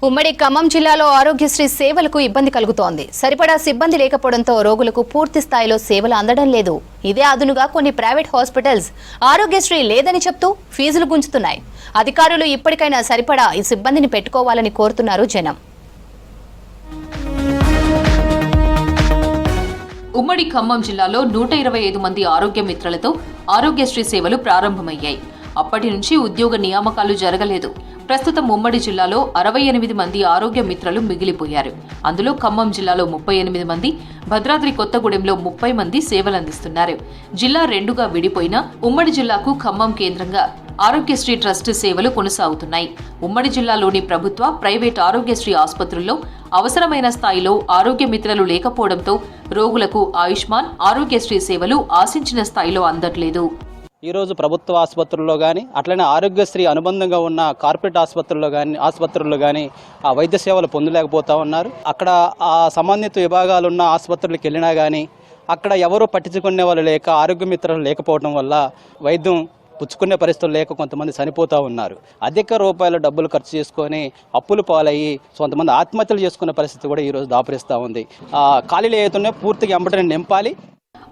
ఉమ్మడి ఖమ్మం జిల్లాలో ఆరోగ్యశ్రీ సేవలకు ఇబ్బంది కలుగుతోంది. సరిపడా సిబ్బంది లేకపోవడంతో రోగులకు పూర్తి స్థాయిలో సేవలు అందడం లేదు. ఇదే అదునుగా కొన్ని ప్రైవేట్ హాస్పిటల్స్ ఆరోగ్యశ్రీ లేదని చెప్తూ ఫీజులు గుంజుతున్నాయి. అధికారులు ఇప్పటికైనా సరిపడా ఈ సిబ్బందిని పెట్టుకోవాలని కోరుతున్నారు జనం. ఉమ్మడి ఖమ్మం జిల్లాలో 125 మంది ఆరోగ్య మిత్రులతో ఆరోగ్యశ్రీ సేవలు ప్రారంభమయ్యాయి. అప్పటి నుంచి ఉద్యోగ నియామకాలు జరగలేదు. ప్రస్తుతం ఉమ్మడి జిల్లాలో 68 మంది ఆరోగ్య మిత్రులు మిగిలిపోయారు. అందులో ఖమ్మం జిల్లాలో 38 మంది, భద్రాద్రి కొత్తగూడెంలో 30 మంది సేవలందిస్తున్నారు. జిల్లా రెండుగా విడిపోయినా ఉమ్మడి జిల్లాకు ఖమ్మం కేంద్రంగా ఆరోగ్యశ్రీ ట్రస్ట్ సేవలు కొనసాగుతున్నాయి. ఉమ్మడి జిల్లాలోని ప్రభుత్వ, ప్రైవేట్ ఆరోగ్యశ్రీ ఆసుపత్రుల్లో అవసరమైన స్థాయిలో ఆరోగ్య మిత్రులు లేకపోవడంతో రోగులకు ఆయుష్మాన్, ఆరోగ్యశ్రీ సేవలు ఆశించిన స్థాయిలో అందట్లేదు. ఈరోజు ప్రభుత్వ ఆసుపత్రుల్లో కానీ అట్లనే ఆరోగ్యశ్రీ అనుబంధంగా ఉన్న కార్పొరేట్ ఆసుపత్రుల్లో కానీ ఆ వైద్య సేవలు పొందలేకపోతూ ఉన్నారు. అక్కడ ఆ సంబంధిత విభాగాలు ఉన్న ఆసుపత్రులకు వెళ్ళినా కానీ అక్కడ ఎవరూ పట్టించుకునే వాళ్ళు లేక, ఆరోగ్య మిత్రులు లేకపోవడం వల్ల వైద్యం పుచ్చుకునే పరిస్థితులు లేక కొంతమంది చనిపోతూ ఉన్నారు. అధిక రూపాయల డబ్బులు ఖర్చు చేసుకొని అప్పులు పాలయ్యి కొంతమంది ఆత్మహత్యలు చేసుకునే పరిస్థితి కూడా ఈరోజు దాపురిస్తూ ఉంది. ఖాళీలు ఏదైతే పూర్తిగా ఎంబటనే నింపాలి.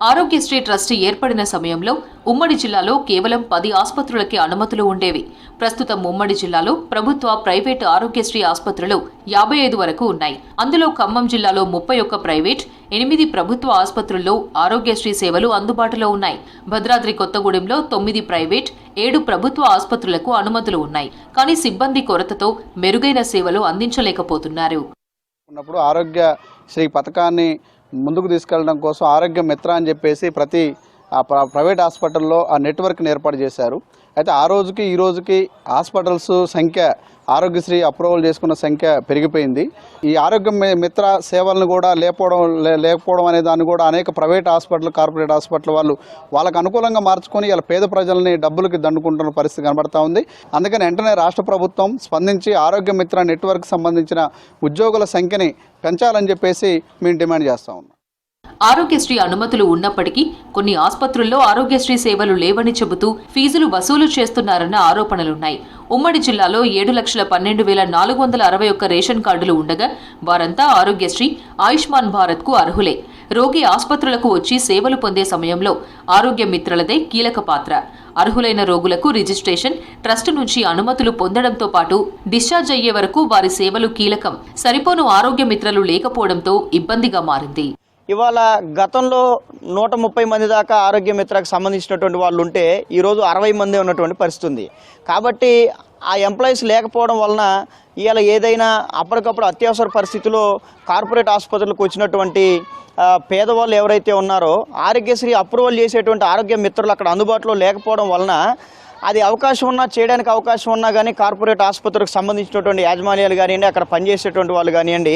ఆరోగ్యశ్రీ ట్రస్ట్ ఏర్పడిన సమయంలో ఉమ్మడి జిల్లాలో కేవలం 10 ఆసుపత్రులకి అనుమతులు ఉండేవి. ప్రస్తుతం ఉమ్మడి జిల్లాలో ప్రభుత్వ, ప్రైవేటు ఆరోగ్యశ్రీ ఆసుపత్రులు 55 వరకు ఉన్నాయి. అందులో ఖమ్మం జిల్లాలో 31 ప్రైవేట్, 8 ప్రభుత్వ ఆసుపత్రుల్లో ఆరోగ్యశ్రీ సేవలు అందుబాటులో ఉన్నాయి. భద్రాద్రి కొత్తగూడెంలో 9 ప్రైవేట్, 7 ప్రభుత్వ ఆసుపత్రులకు అనుమతులు ఉన్నాయి. కానీ సిబ్బంది కొరతతో మెరుగైన సేవలు అందించలేకపోతున్నారు. ఆరోగ్యశ్రీ పథకాన్ని ముందుకు తీసుకెళ్లడం కోసం ఆరోగ్య మిత్ర అని చెప్పేసి ప్రతి ప్రైవేట్ హాస్పిటల్లో ఆ నెట్వర్క్ని ఏర్పాటు చేశారు. అయితే ఆ రోజుకి ఈ రోజుకి హాస్పిటల్స్ సంఖ్య, ఆరోగ్యశ్రీ అప్రూవల్ చేసుకున్న సంఖ్య పెరిగిపోయింది. ఈ ఆరోగ్య మిత్ర సేవలను కూడా లేకపోవడం అనే దాన్ని కూడా అనేక ప్రైవేట్ హాస్పిటల్, కార్పొరేట్ హాస్పిటల్ వాళ్ళకు అనుకూలంగా మార్చుకొని ఇలా పేద ప్రజల్ని డబ్బులకి దండుకుంటున్న పరిస్థితి కనబడతా ఉంది. అందుకని వెంటనే రాష్ట్ర ప్రభుత్వం స్పందించి ఆరోగ్య మిత్ర నెట్వర్క్ సంబంధించిన ఉద్యోగుల సంఖ్యని పెంచాలని చెప్పేసి మేము డిమాండ్ చేస్తా ఉన్నాం. ఆరోగ్యశ్రీ అనుమతులు ఉన్నప్పటికీ కొన్ని ఆసుపత్రుల్లో ఆరోగ్యశ్రీ సేవలు లేవని చెబుతూ ఫీజులు వసూలు చేస్తున్నారన్న ఆరోపణలున్నాయి. ఉమ్మడి జిల్లాలో 7,12,461 రేషన్ కార్డులు ఉండగా వారంతా ఆరోగ్యశ్రీ, ఆయుష్మాన్ భారత్కు అర్హులే. రోగి ఆసుపత్రులకు వచ్చి సేవలు పొందే సమయంలో ఆరోగ్య మిత్రులదే కీలక పాత్ర. అర్హులైన రోగులకు రిజిస్ట్రేషన్, ట్రస్ట్ నుంచి అనుమతులు పొందడంతో పాటు డిశ్చార్జ్ అయ్యే వరకు వారి సేవలు కీలకం. సరిపోను ఆరోగ్య మిత్రులు లేకపోవడంతో ఇబ్బందిగా మారింది. ఇవాళ గతంలో 130 మంది దాకా ఆరోగ్య మిత్రకు సంబంధించినటువంటి వాళ్ళు ఉంటే ఈరోజు 60 మంది ఉన్నటువంటి పరిస్థితి ఉంది. కాబట్టి ఆ ఎంప్లాయీస్ లేకపోవడం వలన ఇవాళ ఏదైనా అప్పటికప్పుడు అత్యవసర పరిస్థితిలో కార్పొరేట్ ఆసుపత్రులకు వచ్చినటువంటి పేదవాళ్ళు ఎవరైతే ఉన్నారో ఆరోగ్యశ్రీ అప్రూవల్ చేసేటువంటి ఆరోగ్య మిత్రులు అక్కడ అందుబాటులో లేకపోవడం వలన అది అవకాశం ఉన్నా, చేయడానికి అవకాశం ఉన్నా కానీ కార్పొరేట్ ఆసుపత్రికి సంబంధించినటువంటి యాజమాన్యాలు కానివ్వండి, అక్కడ పనిచేసేటువంటి వాళ్ళు కానివ్వండి,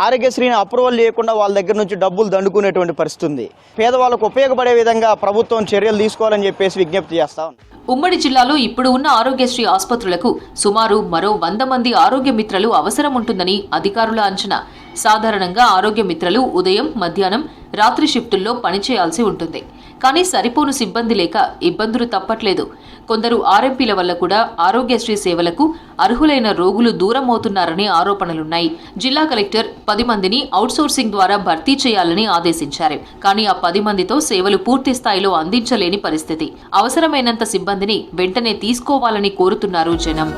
ఆరోగ్యశ్రీని అప్రూవల్ చేయకుండా వాళ్ళ దగ్గర నుంచి డబ్బులు దండుకునేటువంటి పరిస్థితి ఉంది. పేదవాళ్ళకు ఉపయోగపడే విధంగా ప్రభుత్వం చర్యలు తీసుకోవాలని చెప్పేసి విజ్ఞప్తి చేస్తాం. ఉమ్మడి జిల్లాలో ఇప్పుడు ఉన్న ఆరోగ్యశ్రీ ఆసుపత్రులకు సుమారు మరో 100 మంది ఆరోగ్య మిత్రులు అవసరం ఉంటుందని అధికారుల అంచనా. సాధారణంగా ఆరోగ్య మిత్రులు ఉదయం, మధ్యాహ్నం, రాత్రి షిఫ్టుల్లో పనిచేయాల్సి ఉంటుంది. కానీ సరిపోను సిబ్బంది లేక ఇబ్బందులు తప్పట్లేదు. కొందరు ఆర్ఎంపీల వల్ల కూడా ఆరోగ్యశ్రీ సేవలకు అర్హులైన రోగులు దూరం అవుతున్నారనే ఆరోపణలున్నాయి. జిల్లా కలెక్టర్ 10 మందిని అవుట్సోర్సింగ్ ద్వారా భర్తీ చేయాలని ఆదేశించారు. కానీ ఆ 10 మందితో సేవలు పూర్తి స్థాయిలో అందించలేని పరిస్థితి. అవసరమైనంత సిబ్బందిని వెంటనే తీసుకోవాలని కోరుతున్నారు జనం.